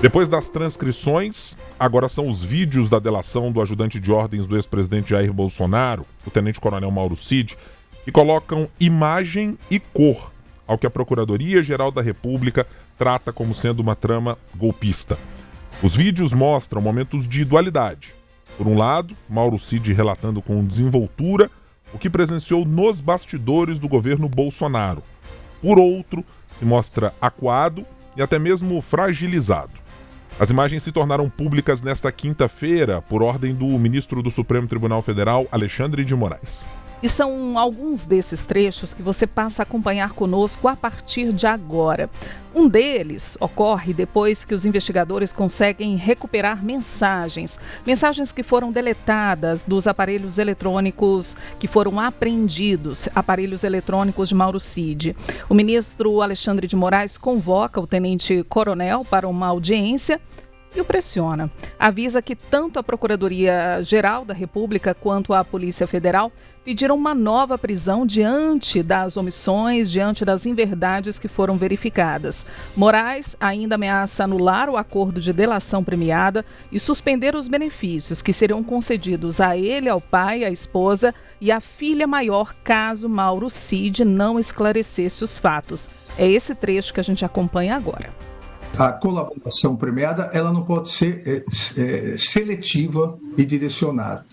Depois das transcrições, agora são os vídeos da delação do ajudante de ordens do ex-presidente Jair Bolsonaro, o tenente-coronel Mauro Cid, que colocam imagem e cor ao que a Procuradoria-Geral da República trata como sendo uma trama golpista. Os vídeos mostram momentos de dualidade. Por um lado, Mauro Cid relatando com desenvoltura o que presenciou nos bastidores do governo Bolsonaro. Por outro, se mostra acuado e até mesmo fragilizado. As imagens se tornaram públicas nesta quinta-feira por ordem do ministro do Supremo Tribunal Federal, Alexandre de Moraes. E são alguns desses trechos que você passa a acompanhar conosco a partir de agora. Um deles ocorre depois que os investigadores conseguem recuperar mensagens que foram deletadas dos aparelhos eletrônicos que foram apreendidos, aparelhos eletrônicos de Mauro Cid. O ministro Alexandre de Moraes convoca o tenente-coronel para uma audiência e o pressiona. Avisa que tanto a Procuradoria-Geral da República quanto a Polícia Federal pediram uma nova prisão diante das omissões, diante das inverdades que foram verificadas. Moraes ainda ameaça anular o acordo de delação premiada e suspender os benefícios que seriam concedidos a ele, ao pai, à esposa e à filha maior, caso Mauro Cid não esclarecesse os fatos. É esse trecho que a gente acompanha agora. A colaboração premiada ela não pode ser seletiva e direcionada.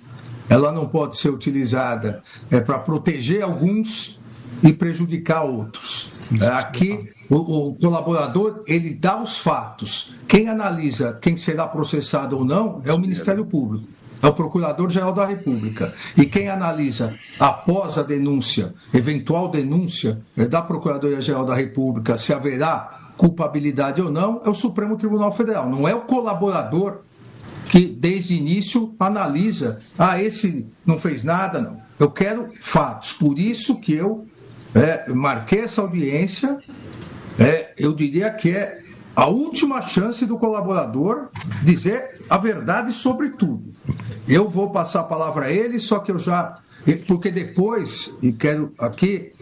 Ela não pode ser utilizada para proteger alguns e prejudicar outros. Aqui, o colaborador ele dá os fatos. Quem analisa quem será processado ou não é o Ministério Público, é o Procurador-Geral da República. E quem analisa após a denúncia, eventual denúncia da Procuradoria-Geral da República, se haverá culpabilidade ou não, é o Supremo Tribunal Federal. Não é o colaborador que, desde o início, analisa, esse não fez nada, não. Eu quero fatos. Por isso que eu marquei essa audiência, eu diria que é a última chance do colaborador dizer a verdade sobre tudo. Eu vou passar a palavra a ele, só que porque depois, e quero aqui,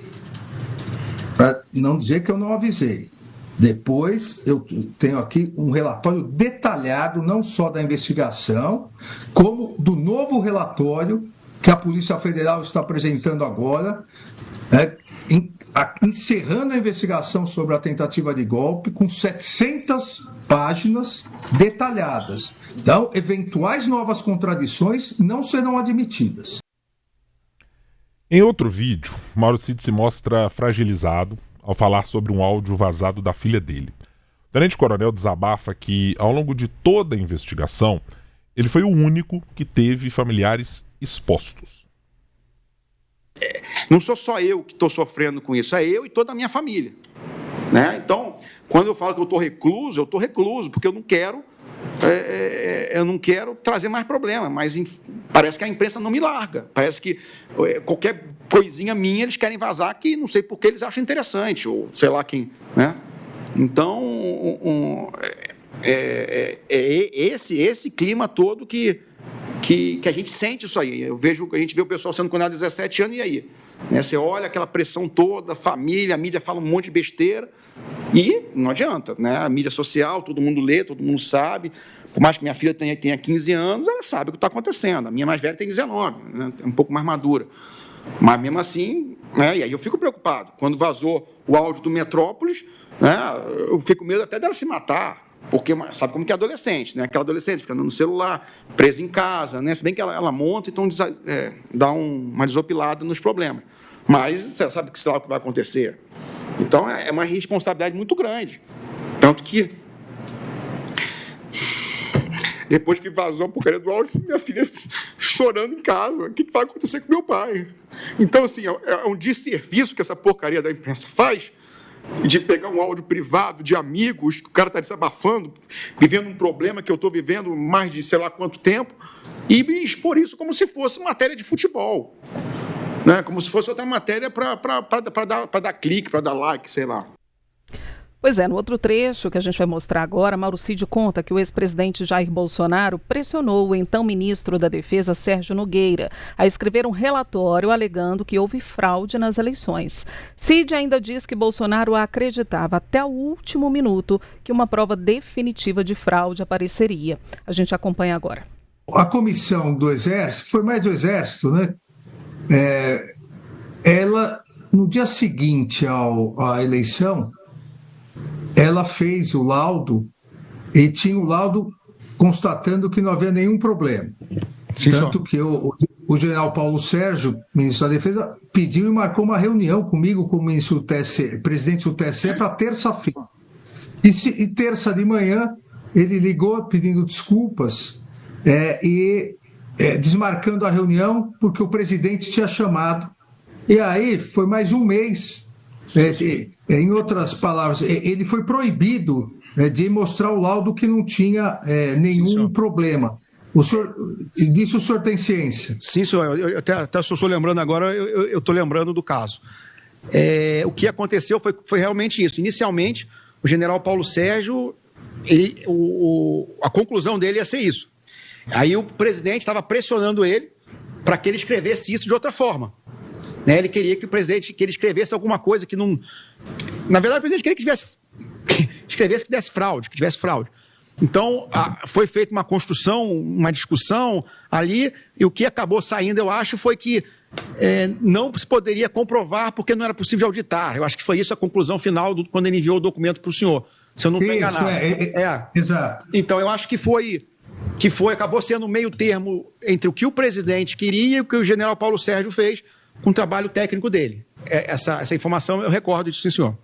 para não dizer que eu não avisei, depois eu tenho aqui um relatório detalhado, não só da investigação, como do novo relatório que a Polícia Federal está apresentando agora, encerrando a investigação sobre a tentativa de golpe, com 700 páginas detalhadas. Então, eventuais novas contradições não serão admitidas. Em outro vídeo, Mauro Cid se mostra fragilizado ao falar sobre um áudio vazado da filha dele. O tenente-coronel desabafa que, ao longo de toda a investigação, ele foi o único que teve familiares expostos. Não sou só eu que estou sofrendo com isso, é eu e toda a minha família. Né? Então, quando eu falo que eu estou recluso, porque eu não quero trazer mais problema, mas parece que a imprensa não me larga, parece que qualquer coisinha minha eles querem vazar, que não sei por que eles acham interessante, ou sei lá quem, né? Então, esse clima todo que a gente sente isso aí. A gente vê o pessoal sendo condenado a 17 anos, e aí? Né? Você olha aquela pressão toda, a família, a mídia fala um monte de besteira, e não adianta, né? A mídia social, todo mundo lê, todo mundo sabe. Por mais que minha filha tenha 15 anos, ela sabe o que está acontecendo. A minha mais velha tem 19, né? É um pouco mais madura. Mas, mesmo assim, né? E aí eu fico preocupado. Quando vazou o áudio do Metrópolis, né? Eu fico com medo até dela se matar, porque sabe como que é adolescente, né? Aquela adolescente ficando no celular, presa em casa, né? Se bem que ela monta, então dá uma desopilada nos problemas. Mas você sabe que o que vai acontecer. Então, é uma responsabilidade muito grande. Tanto que, depois que vazou a porcaria do áudio, minha filha chorando em casa. O que vai acontecer com meu pai? Então, assim, é um desserviço que essa porcaria da imprensa faz, de pegar um áudio privado de amigos, que o cara está desabafando, vivendo um problema que eu estou vivendo mais de sei lá quanto tempo, e expor isso como se fosse matéria de futebol. Né? Como se fosse outra matéria para dar clique, para dar like, sei lá. Pois é, no outro trecho que a gente vai mostrar agora, Mauro Cid conta que o ex-presidente Jair Bolsonaro pressionou o então ministro da Defesa, Sérgio Nogueira, a escrever um relatório alegando que houve fraude nas eleições. Cid ainda diz que Bolsonaro acreditava até o último minuto que uma prova definitiva de fraude apareceria. A gente acompanha agora. A comissão do Exército, foi mais do Exército, né? Ela, no dia seguinte à eleição, ela fez o laudo e tinha o laudo constatando que não havia nenhum problema. Sim, tanto que o general Paulo Sérgio, ministro da Defesa, pediu e marcou uma reunião comigo, com o ministro do TSE, presidente do TSE, para terça-feira. E terça de manhã, ele ligou pedindo desculpas desmarcando a reunião porque o presidente tinha chamado. E aí foi mais um mês. Em outras palavras, ele foi proibido de mostrar o laudo que não tinha nenhum problema. Disso o senhor tem ciência? Sim, senhor. Eu até estou lembrando agora, eu estou lembrando do caso. O que aconteceu foi realmente isso. Inicialmente, o general Paulo Sérgio, a conclusão dele ia ser isso. Aí o presidente estava pressionando ele para que ele escrevesse isso de outra forma. Ele queria que ele escrevesse alguma coisa que não... Na verdade, o presidente queria que escrevesse que desse fraude, que tivesse fraude. Então, foi feita uma construção, uma discussão ali, e o que acabou saindo, eu acho, foi que não se poderia comprovar porque não era possível auditar. Eu acho que foi isso a conclusão final quando ele enviou o documento para o senhor, se eu não estou enganado. Exato. Então, eu acho que acabou sendo um meio termo entre o que o presidente queria e o que o general Paulo Sérgio fez, com o trabalho técnico dele. Essa informação eu recordo disso, sim, senhor.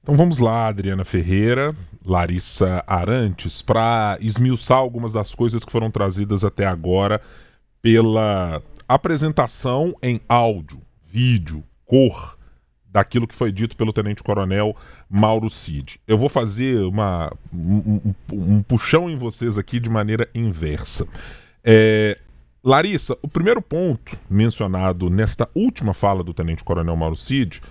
Então vamos lá, Adriana Ferreira, Larissa Arantes, para esmiuçar algumas das coisas que foram trazidas até agora pela apresentação em áudio, vídeo, cor, daquilo que foi dito pelo tenente-coronel Mauro Cid. Eu vou fazer um puxão em vocês aqui de maneira inversa. Larissa, o primeiro ponto mencionado nesta última fala do tenente-coronel Mauro Cid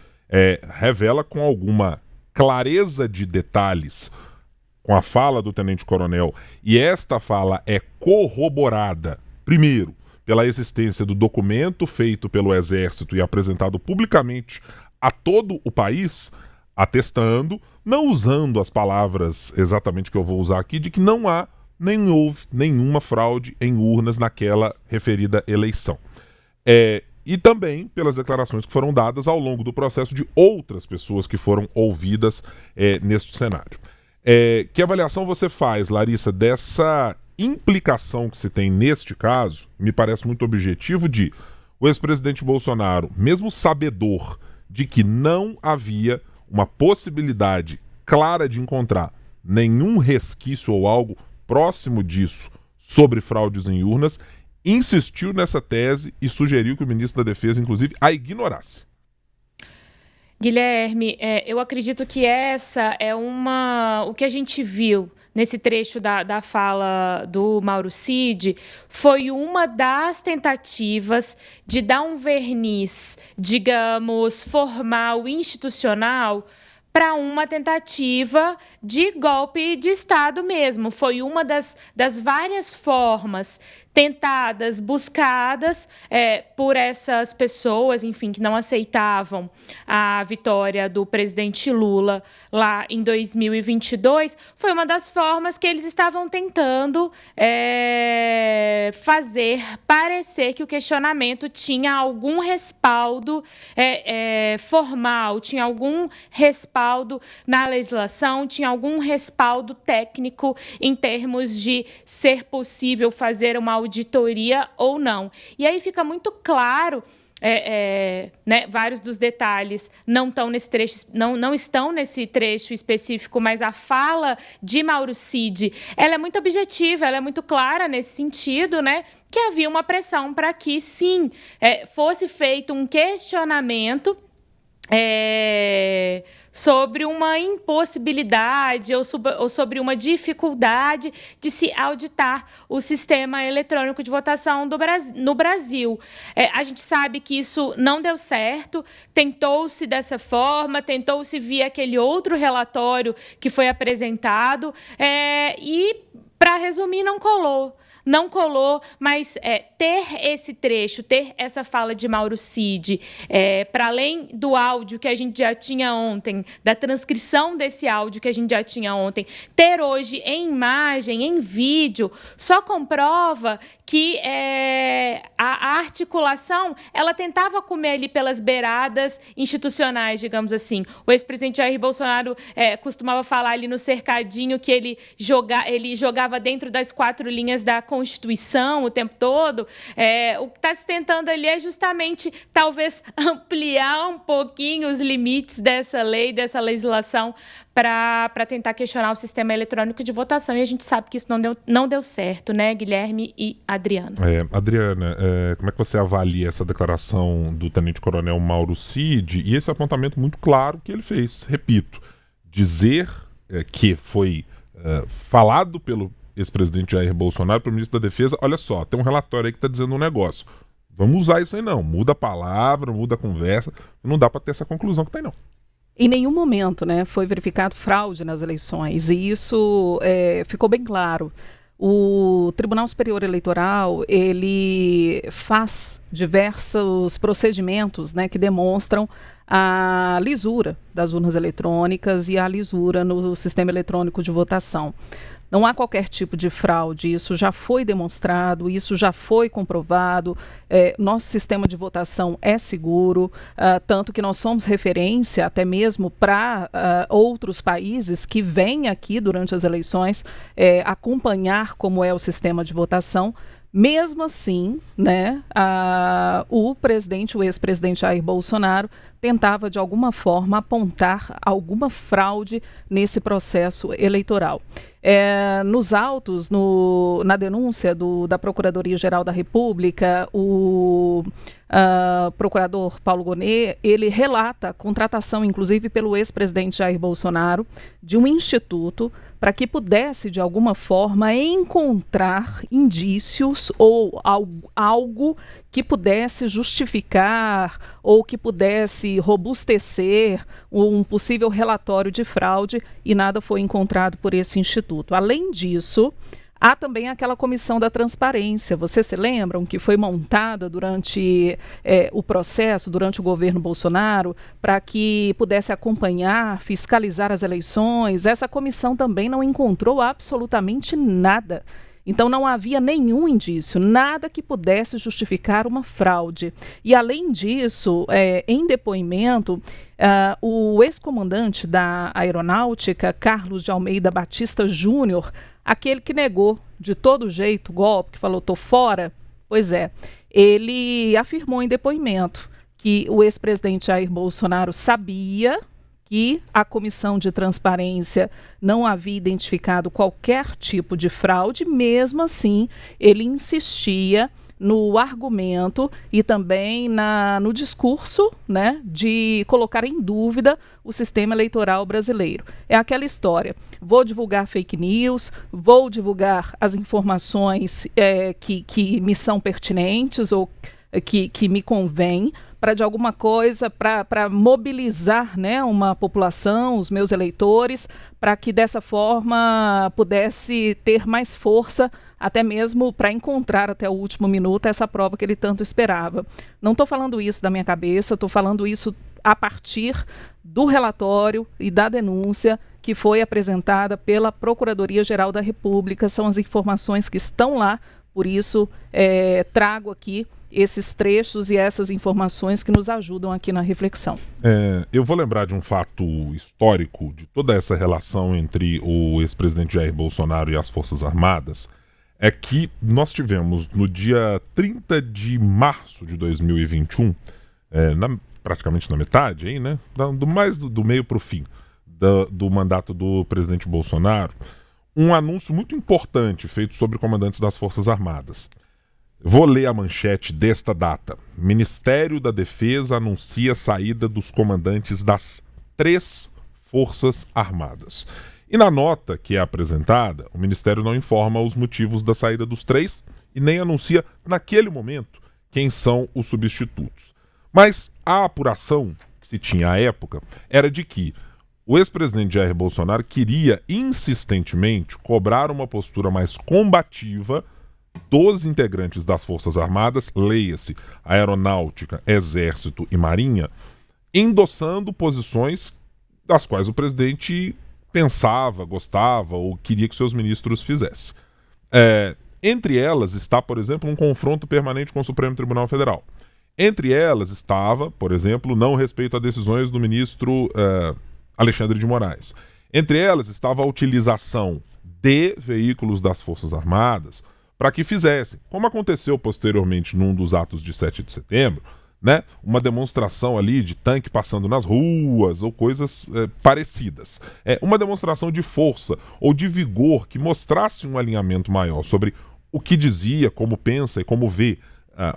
revela com alguma clareza de detalhes com a fala do tenente-coronel, e esta fala é corroborada, primeiro, pela existência do documento feito pelo Exército e apresentado publicamente a todo o país, atestando, não usando as palavras exatamente que eu vou usar aqui, de que não há nem houve nenhuma fraude em urnas naquela referida eleição. E também pelas declarações que foram dadas ao longo do processo de outras pessoas que foram ouvidas neste cenário. Que avaliação você faz, Larissa, dessa implicação que se tem neste caso? Me parece muito objetivo de o ex-presidente Bolsonaro, mesmo sabedor de que não havia uma possibilidade clara de encontrar nenhum resquício ou algo próximo disso sobre fraudes em urnas, insistiu nessa tese e sugeriu que o ministro da Defesa, inclusive, a ignorasse. Guilherme, eu acredito que essa é o que a gente viu nesse trecho da fala do Mauro Cid foi uma das tentativas de dar um verniz, digamos, formal, institucional, para uma tentativa de golpe de Estado mesmo. Foi uma das várias formas tentadas, buscadas por essas pessoas, enfim, que não aceitavam a vitória do presidente Lula lá em 2022, foi uma das formas que eles estavam tentando fazer parecer que o questionamento tinha algum respaldo formal, tinha algum respaldo na legislação, tinha algum respaldo técnico em termos de ser possível fazer uma auditoria ou não. E aí fica muito claro, vários dos detalhes não estão nesse trecho, não estão nesse trecho específico, mas a fala de Mauro Cid, ela é muito objetiva, ela é muito clara nesse sentido, né, que havia uma pressão para que, sim, fosse feito um questionamento sobre uma impossibilidade ou sobre uma dificuldade de se auditar o sistema eletrônico de votação no Brasil. A gente sabe que isso não deu certo, tentou-se dessa forma, tentou-se via aquele outro relatório que foi apresentado, e, para resumir, não colou. Não colou, mas ter esse trecho, ter essa fala de Mauro Cid, para além do áudio que a gente já tinha ontem, da transcrição desse áudio que a gente já tinha ontem, ter hoje em imagem, em vídeo, só comprova que a articulação, ela tentava comer ali pelas beiradas institucionais, digamos assim. O ex-presidente Jair Bolsonaro costumava falar ali no cercadinho que ele jogava dentro das 4 linhas da Constituição o tempo todo. O que está se tentando ali é justamente, talvez, ampliar um pouquinho os limites dessa lei, dessa legislação, para tentar questionar o sistema eletrônico de votação. E a gente sabe que isso não deu certo, né, Guilherme e Adriana? Adriana, como é que você avalia essa declaração do tenente-coronel Mauro Cid e esse apontamento muito claro que ele fez? Repito, dizer que foi falado pelo ex-presidente Jair Bolsonaro, para o ministro da Defesa, olha só, tem um relatório aí que está dizendo um negócio. Vamos usar isso aí não. Muda a palavra, muda a conversa. Não dá para ter essa conclusão que tem, não. Em nenhum momento, né, foi verificado fraude nas eleições, e isso ficou bem claro. O Tribunal Superior Eleitoral, ele faz diversos procedimentos, né, que demonstram a lisura das urnas eletrônicas e a lisura no sistema eletrônico de votação. Não há qualquer tipo de fraude, isso já foi demonstrado, isso já foi comprovado. Nosso sistema de votação é seguro, tanto que nós somos referência até mesmo para outros países que vêm aqui durante as eleições acompanhar como é o sistema de votação. Mesmo assim, né, o ex-presidente Jair Bolsonaro tentava de alguma forma apontar alguma fraude nesse processo eleitoral. Nos autos, na denúncia da Procuradoria-Geral da República, o procurador Paulo Gonet, ele relata a contratação, inclusive pelo ex-presidente Jair Bolsonaro, de um instituto para que pudesse, de alguma forma, encontrar indícios ou algo que pudesse justificar ou que pudesse robustecer um possível relatório de fraude, e nada foi encontrado por esse instituto. Além disso, há também aquela comissão da transparência. Vocês se lembram que foi montada durante o processo, durante o governo Bolsonaro, para que pudesse acompanhar, fiscalizar as eleições? Essa comissão também não encontrou absolutamente nada. Então não havia nenhum indício, nada que pudesse justificar uma fraude. E além disso, em depoimento, o ex-comandante da Aeronáutica, Carlos de Almeida Batista Júnior, aquele que negou de todo jeito o golpe, que falou, tô fora, pois ele afirmou em depoimento que o ex-presidente Jair Bolsonaro sabia que a comissão de transparência não havia identificado qualquer tipo de fraude, mesmo assim ele insistia no argumento e também no discurso, né, de colocar em dúvida o sistema eleitoral brasileiro. É aquela história, vou divulgar fake news, vou divulgar as informações que me são pertinentes ou que me convém, para de alguma coisa, para mobilizar, né, uma população, os meus eleitores, para que dessa forma pudesse ter mais força, até mesmo para encontrar até o último minuto essa prova que ele tanto esperava. Não estou falando isso da minha cabeça, estou falando isso a partir do relatório e da denúncia que foi apresentada pela Procuradoria-Geral da República. São as informações que estão lá, por isso trago aqui esses trechos e essas informações que nos ajudam aqui na reflexão. Eu vou lembrar de um fato histórico de toda essa relação entre o ex-presidente Jair Bolsonaro e as Forças Armadas, é que nós tivemos no dia 30 de março de 2021, praticamente na metade, aí, né, do meio para o fim do mandato do presidente Bolsonaro, um anúncio muito importante feito sobre comandantes das Forças Armadas. Vou ler a manchete desta data. Ministério da Defesa anuncia a saída dos comandantes das 3 Forças Armadas. E na nota que é apresentada, o Ministério não informa os motivos da saída dos 3 e nem anuncia, naquele momento, quem são os substitutos. Mas a apuração que se tinha à época era de que o ex-presidente Jair Bolsonaro queria insistentemente cobrar uma postura mais combativa dos integrantes das Forças Armadas, leia-se Aeronáutica, Exército e Marinha, endossando posições das quais o presidente pensava, gostava ou queria que seus ministros fizessem. Entre elas está, por exemplo, um confronto permanente com o Supremo Tribunal Federal. Entre elas estava, por exemplo, não respeito a decisões do ministro Alexandre de Moraes. Entre elas estava a utilização de veículos das Forças Armadas para que fizessem, como aconteceu posteriormente num dos atos de 7 de setembro, né, uma demonstração ali de tanque passando nas ruas ou coisas parecidas. Uma demonstração de força ou de vigor que mostrasse um alinhamento maior sobre o que dizia, como pensa e como vê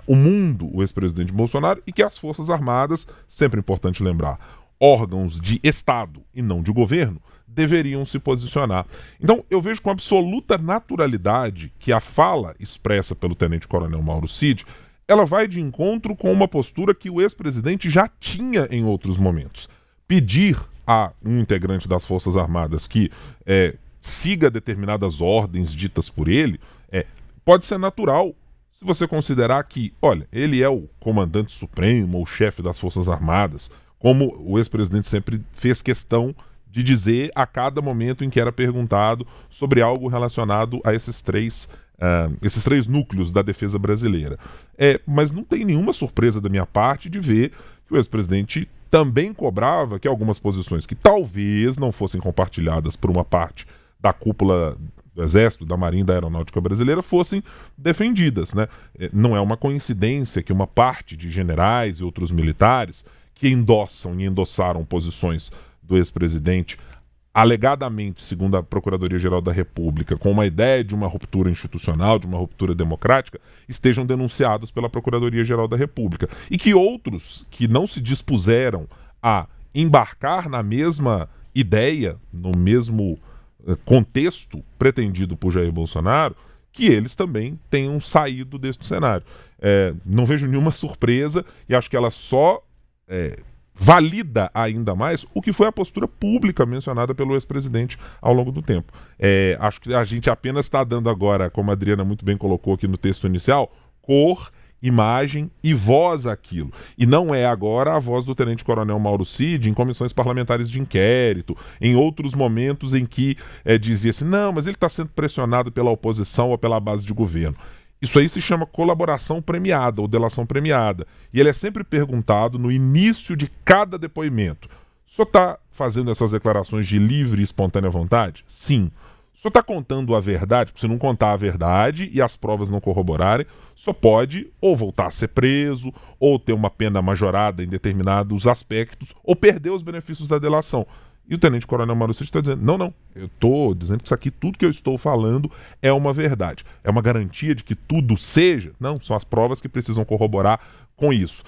o mundo, o ex-presidente Bolsonaro, e que as Forças Armadas, sempre importante lembrar, órgãos de Estado e não de governo, deveriam se posicionar. Então, eu vejo com absoluta naturalidade que a fala expressa pelo tenente-coronel Mauro Cid, ela vai de encontro com uma postura que o ex-presidente já tinha em outros momentos. Pedir a um integrante das Forças Armadas que siga determinadas ordens ditas por ele, pode ser natural se você considerar que, olha, ele é o comandante supremo ou chefe das Forças Armadas, como o ex-presidente sempre fez questão de dizer a cada momento em que era perguntado sobre algo relacionado a esses três núcleos da defesa brasileira. Mas não tem nenhuma surpresa da minha parte de ver que o ex-presidente também cobrava que algumas posições que talvez não fossem compartilhadas por uma parte da cúpula do Exército, da Marinha e da Aeronáutica brasileira fossem defendidas, né? Não é uma coincidência que uma parte de generais e outros militares que endossam e endossaram posições do ex-presidente, alegadamente, segundo a Procuradoria-Geral da República, com uma ideia de uma ruptura institucional, de uma ruptura democrática, estejam denunciados pela Procuradoria-Geral da República. E que outros que não se dispuseram a embarcar na mesma ideia, no mesmo contexto pretendido por Jair Bolsonaro, que eles também tenham saído deste cenário. Não vejo nenhuma surpresa e acho que ela só valida ainda mais o que foi a postura pública mencionada pelo ex-presidente ao longo do tempo. Acho que a gente apenas está dando agora, como a Adriana muito bem colocou aqui no texto inicial, cor, imagem e voz àquilo. E não é agora a voz do tenente-coronel Mauro Cid em comissões parlamentares de inquérito, em outros momentos em que dizia-se, não, mas ele está sendo pressionado pela oposição ou pela base de governo. Isso aí se chama colaboração premiada ou delação premiada. E ele é sempre perguntado no início de cada depoimento. O senhor está fazendo essas declarações de livre e espontânea vontade? Sim. O senhor está contando a verdade? Porque se não contar a verdade e as provas não corroborarem, o senhor pode ou voltar a ser preso, ou ter uma pena majorada em determinados aspectos, ou perder os benefícios da delação. E o tenente-coronel Mauro Cid está dizendo, não, eu estou dizendo que isso aqui, tudo que eu estou falando é uma verdade. É uma garantia de que tudo seja? Não, são as provas que precisam corroborar com isso.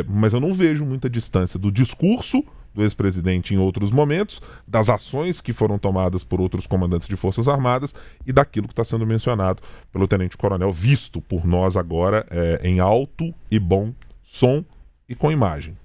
Mas eu não vejo muita distância do discurso do ex-presidente em outros momentos, das ações que foram tomadas por outros comandantes de Forças Armadas e daquilo que está sendo mencionado pelo tenente-coronel, visto por nós agora em alto e bom som e com imagem.